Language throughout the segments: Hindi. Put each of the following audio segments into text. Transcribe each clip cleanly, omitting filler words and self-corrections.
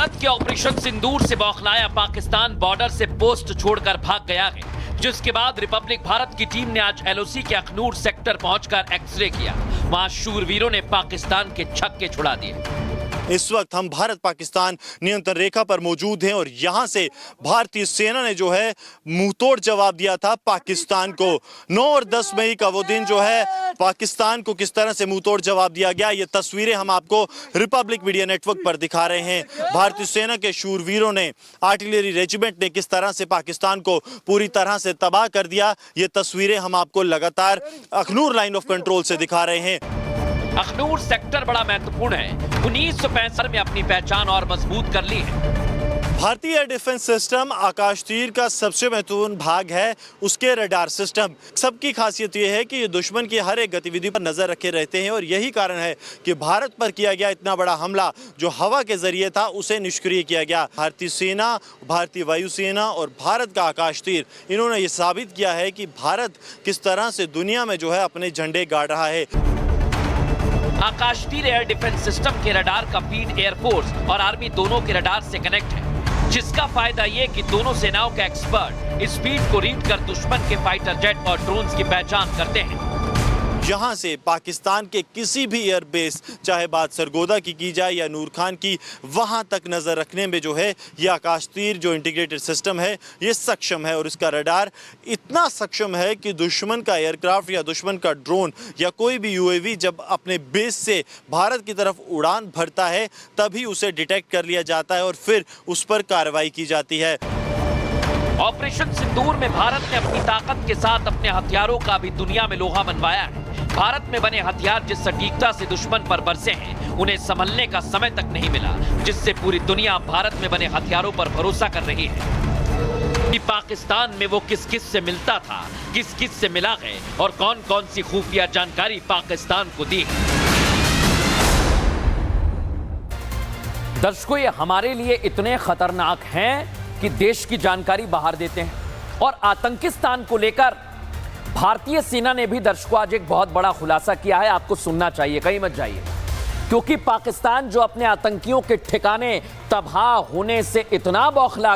भारत के ऑपरेशन सिंदूर से बौखलाया पाकिस्तान बॉर्डर से पोस्ट छोड़कर भाग गया है, जिसके बाद रिपब्लिक भारत की टीम ने आज एलओसी के अखनूर सेक्टर पहुंचकर एक्सरे किया। वहां शूरवीरों ने पाकिस्तान के छक्के छुड़ा दिए। इस वक्त हम भारत पाकिस्तान नियंत्रण रेखा पर मौजूद हैं और यहां से भारतीय सेना ने जो है मुंहतोड़ जवाब दिया था पाकिस्तान को। 9 और 10 मई का वो दिन जो है पाकिस्तान को किस तरह से मुंहतोड़ जवाब दिया गया, ये तस्वीरें हम आपको रिपब्लिक मीडिया नेटवर्क पर दिखा रहे हैं। भारतीय सेना के शूरवीरों ने, आर्टिलरी रेजिमेंट ने किस तरह से पाकिस्तान को पूरी तरह से तबाह कर दिया, ये तस्वीरें हम आपको लगातार अखनूर लाइन ऑफ कंट्रोल से दिखा रहे हैं। अखनूर सेक्टर बड़ा महत्वपूर्ण है। 1965 में अपनी पहचान और मजबूत कर ली है। भारतीय एयर डिफेंस सिस्टम आकाश तीर का सबसे महत्वपूर्ण भाग है, उसके रडार सिस्टम। सबकी खासियत यह है कि ये दुश्मन की हर एक गतिविधि पर नजर रखे रहते हैं और यही कारण है कि भारत पर किया गया इतना बड़ा हमला जो हवा के जरिए था उसे निष्क्रिय किया गया। भारतीय सेना, भारतीय वायुसेना और भारत का आकाश तीर, इन्होंने ये साबित किया है कि भारत किस तरह से दुनिया में जो है अपने झंडे गाड़ रहा है। आकाशतीर एयर डिफेंस सिस्टम के रडार का फीड एयरफोर्स और आर्मी दोनों के रडार से कनेक्ट है, जिसका फायदा ये कि दोनों सेनाओं के एक्सपर्ट इस फीड को रीड कर दुश्मन के फाइटर जेट और ड्रोन्स की पहचान करते हैं। यहाँ से पाकिस्तान के किसी भी एयरबेस, चाहे बात सरगोदा की जाए या नूर खान की, वहाँ तक नज़र रखने में जो है ये आकाश तीर जो इंटीग्रेटेड सिस्टम है ये सक्षम है। और इसका रडार इतना सक्षम है कि दुश्मन का एयरक्राफ्ट या दुश्मन का ड्रोन या कोई भी यूएवी जब अपने बेस से भारत की तरफ उड़ान भरता है तभी उसे डिटेक्ट कर लिया जाता है और फिर उस पर कार्रवाई की जाती है। ऑपरेशन सिंदूर में भारत ने अपनी ताकत के साथ अपने हथियारों का भी दुनिया में लोहा मनवाया है। भारत में बने हथियार जिस सटीकता से दुश्मन पर बरसे हैं, उन्हें संभलने का समय तक नहीं मिला, जिससे पूरी दुनिया भारत में बने हथियारों पर भरोसा कर रही है कि पाकिस्तान में वो किस किस से मिलता था, किस किस से मिला है और कौन कौन सी खुफिया जानकारी पाकिस्तान को दी। दर्शकों, ये हमारे लिए इतने खतरनाक हैं कि देश की जानकारी बाहर देते हैं। और आतंकिस्तान को लेकर भारतीय सेना ने भी दर्शकों आज एक बहुत बड़ा खुलासा किया है, आपको सुनना चाहिए, कहीं मत जाइए। क्योंकि पाकिस्तान जो अपने आतंकियों के ठिकाने तबाह होने से इतना बौखला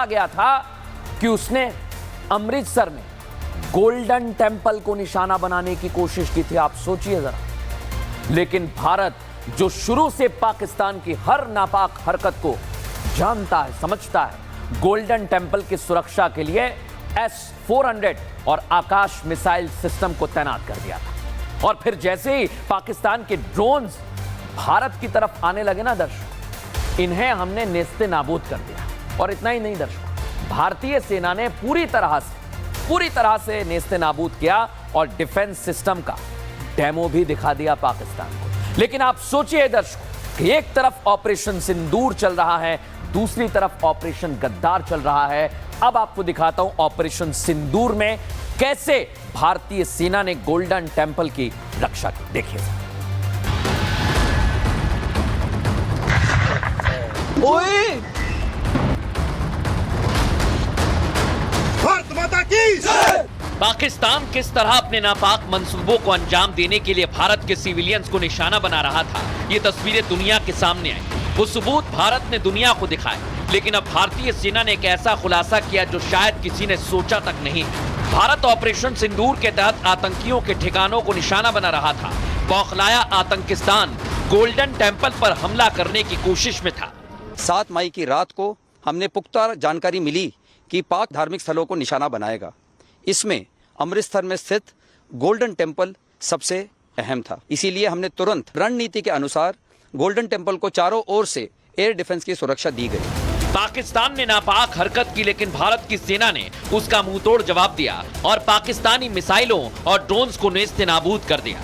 गया था कि उसने अमृतसर में गोल्डन टेंपल को निशाना बनाने की कोशिश की थी। आप सोचिए जरा। लेकिन भारत जो शुरू से पाकिस्तान की हर नापाक हरकत को जानता है, समझता है, गोल्डन टेंपल की सुरक्षा के लिए S-400 और आकाश मिसाइल सिस्टम को तैनात कर दिया था। और फिर जैसे ही पाकिस्तान के ड्रोन्स भारत की तरफ आने लगे ना दर्शकों, इन्हें हमने नेस्ते नाबूद कर दिया। और इतना ही नहीं दर्शकों, भारतीय सेना ने पूरी तरह से नेस्ते नाबूद किया और डिफेंस सिस्टम का डेमो भी दिखा दिया पाकिस्तान को। लेकिन आप सोचिए दर्शकों कि एक तरफ ऑपरेशन सिंदूर चल रहा है, दूसरी तरफ ऑपरेशन गद्दार चल रहा है। अब आपको दिखाता हूं ऑपरेशन सिंदूर में कैसे भारतीय सेना ने गोल्डन टेंपल की रक्षा की। देखिए। ओए! भारत माता की जय! पाकिस्तान किस तरह अपने नापाक मंसूबों को अंजाम देने के लिए भारत के सिविलियंस को निशाना बना रहा था, ये तस्वीरें दुनिया के सामने आई। वो सबूत भारत ने दुनिया को दिखाए। लेकिन अब भारतीय सेना ने एक ऐसा खुलासा किया जो शायद किसी ने सोचा तक नहीं। भारत ऑपरेशन सिंदूर के तहत आतंकियों के ठिकानों को निशाना बना रहा था। बौखलाया आतंकिस्तान गोल्डन टेंपल पर हमला करने की कोशिश में था। 7 मई की रात को हमने पुख्ता जानकारी मिली कि पाक धार्मिक स्थलों को निशाना बनाएगा। इसमें अमृतसर में स्थित गोल्डन टेंपल सबसे अहम था। इसीलिए हमने तुरंत रणनीति के अनुसार गोल्डन टेंपल को चारों ओर से एयर डिफेंस की सुरक्षा दी गई। पाकिस्तान ने नापाक हरकत की, लेकिन भारत की सेना ने उसका मुंहतोड़ जवाब दिया और पाकिस्तानी मिसाइलों और ड्रोन्स को नेस्ते नाबूद कर दिया।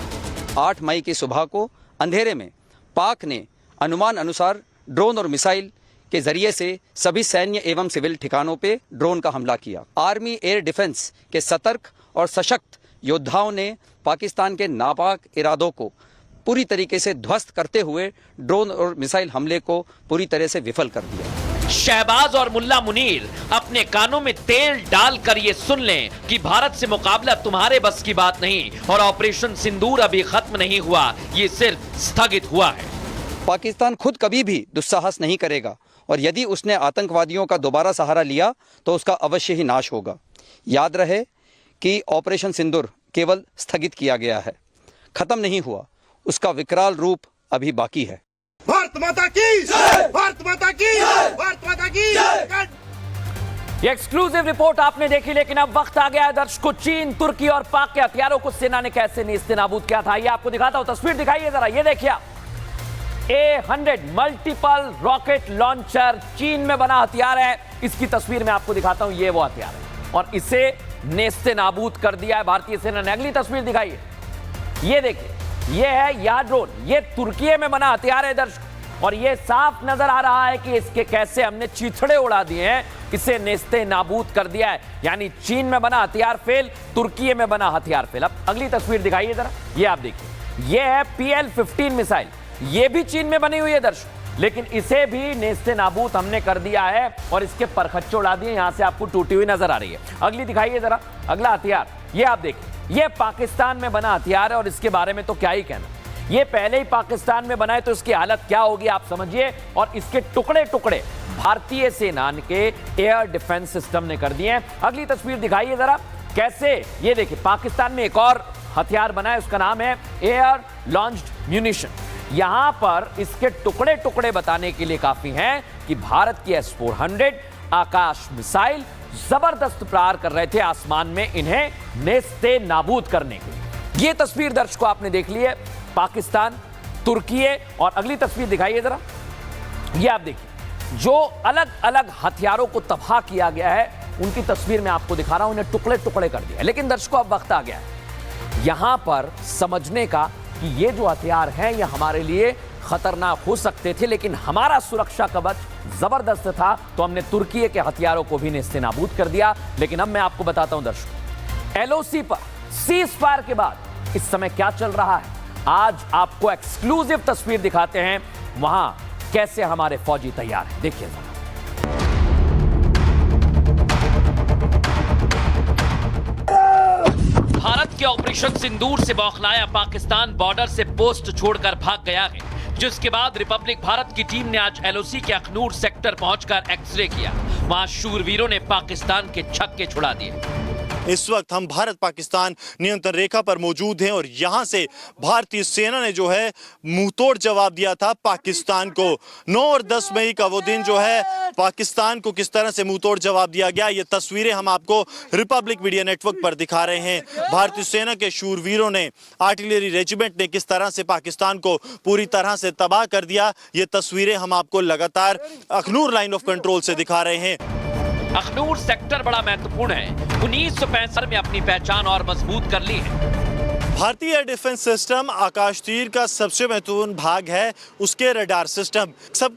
8 मई की सुबह को अंधेरे में पाक ने अनुमान अनुसार ड्रोन और मिसाइल के जरिए से सभी सैन्य एवं सिविल ठिकानों पे ड्रोन का हमला किया। आर्मी एयर डिफेंस के सतर्क और सशक्त योद्धाओं ने पाकिस्तान के नापाक इरादों को पूरी तरीके से ध्वस्त करते हुए ड्रोन और मिसाइल हमले को पूरी तरह से विफल कर दिया। शहबाज और मुल्ला मुनीर अपने कानों में तेल डालकर ये सुन लें कि भारत से मुकाबला तुम्हारे बस की बात नहीं और ऑपरेशन सिंदूर अभी खत्म नहीं हुआ, ये सिर्फ स्थगित हुआ है। पाकिस्तान खुद कभी भी दुस्साहस नहीं करेगा और यदि उसने आतंकवादियों का दोबारा सहारा लिया तो उसका अवश्य ही नाश होगा। याद रहे कि ऑपरेशन सिंदूर केवल स्थगित किया गया है, खत्म नहीं हुआ, उसका विकराल रूप अभी बाकी है। भारत माता की जय! भारत माता की जय! भारत माता की जय! ये एक्सक्लूसिव रिपोर्ट आपने देखी, लेकिन अब वक्त आ गया है दर्शकों, चीन, तुर्की और पाक के हथियारों को सेना ने कैसे नेस्तनाबूद किया था। ये आपको दिखाता हूं, तस्वीर दिखाइए जरा, ये देखिए आप, A100 मल्टीपल रॉकेट लॉन्चर चीन में बना हथियार है। इसकी तस्वीर में आपको दिखाता हूं, ये वो हथियार है और इसे नेस्तनाबूद कर दिया है भारतीय सेना ने। अगली तस्वीर दिखाइए, ये देखिए, ये है या ड्रोन, ये तुर्की में बना हथियार है दर्शक, और ये साफ नजर आ रहा है कि इसके कैसे हमने चीथड़े उड़ा दिए हैं, इसे नेस्ते नाबूद कर दिया है। यानी चीन में बना हथियार फेल, तुर्की में बना हथियार फेल। अब अगली तस्वीर दिखाइए जरा, ये आप देखिए, ये है PL-15 मिसाइल, ये भी चीन में बनी हुई है दर्शक, लेकिन इसे भी नेस्ते नाबूद हमने कर दिया है और इसके परखच्चे उड़ा दिए। यहां से आपको टूटी हुई नजर आ रही है। अगली दिखाइए जरा, अगला हथियार, ये आप देखिए, ये पाकिस्तान में बना हथियार है और इसके बारे में तो क्या ही कहना, ये पहले ही पाकिस्तान में बना है तो इसकी हालत क्या होगी आप समझिए। और इसके टुकड़े टुकड़े भारतीय सेना के एयर डिफेंस सिस्टम ने कर दिए हैं। अगली तस्वीर दिखाइए जरा, कैसे, ये देखिए, पाकिस्तान में एक और हथियार बना है, उसका नाम है एयर लॉन्च्ड म्यूनिशन। यहां पर इसके टुकड़े टुकड़े बताने के लिए काफी हैं कि भारत की S-400 आकाश मिसाइल जबरदस्त प्रहार कर रहे थे आसमान में, इन्हें नेस्ते नाबूद करने के लिए। ये तस्वीर दर्शकों आपने देख ली है, पाकिस्तान, तुर्की, और अगली तस्वीर दिखाइए जरा, ये आप देखिए, जो अलग अलग हथियारों को तबाह किया गया है उनकी तस्वीर मैं आपको दिखा रहा हूं, उन्हें टुकड़े टुकड़े कर दिया। लेकिन दर्शकों अब वक्त आ गया है यहां पर समझने का कि ये जो हथियार हैं ये हमारे लिए खतरनाक हो सकते थे, लेकिन हमारा सुरक्षा कवच जबरदस्त था तो हमने तुर्की के हथियारों को भी नेस्तनाबूद कर दिया। लेकिन अब मैं आपको बताता हूं दर्शकों, LOC पर सीज फायर के बाद इस समय क्या चल रहा है। आज आपको एक्सक्लूसिव तस्वीर दिखाते हैं, वहां कैसे हमारे फौजी तैयार हैं, देखिए जरा। भारत के ऑपरेशन सिंदूर से बौखलाया पाकिस्तान बॉर्डर से पोस्ट छोड़कर भाग गया है, जिसके बाद रिपब्लिक भारत की टीम ने आज LOC के अखनूर सेक्टर पहुंचकर एक्सरे किया। वहां शूरवीरों ने पाकिस्तान के छक्के छुड़ा दिए। इस वक्त हम भारत पाकिस्तान नियंत्रण रेखा पर मौजूद हैं और यहां से भारतीय सेना ने जो है मुंहतोड़ जवाब दिया था पाकिस्तान को। 9 और 10 मई का वो दिन जो है, पाकिस्तान को किस तरह से मुंहतोड़ जवाब दिया गया, ये तस्वीरें हम आपको रिपब्लिक मीडिया नेटवर्क पर दिखा रहे हैं। भारतीय सेना के शूरवीरों ने, आर्टिलरी रेजिमेंट ने किस तरह से पाकिस्तान को पूरी तरह से तबाह कर दिया, ये तस्वीरें हम आपको लगातार अखनूर लाइन ऑफ कंट्रोल से दिखा रहे हैं। अखनूर सेक्टर बड़ा महत्वपूर्ण है, 1965 में अपनी पहचान और मजबूत कर ली है। भारतीय एयर डिफेंस सिस्टम आकाश तीर का सबसे महत्वपूर्ण भाग है, उसके रडार सिस्टम। सब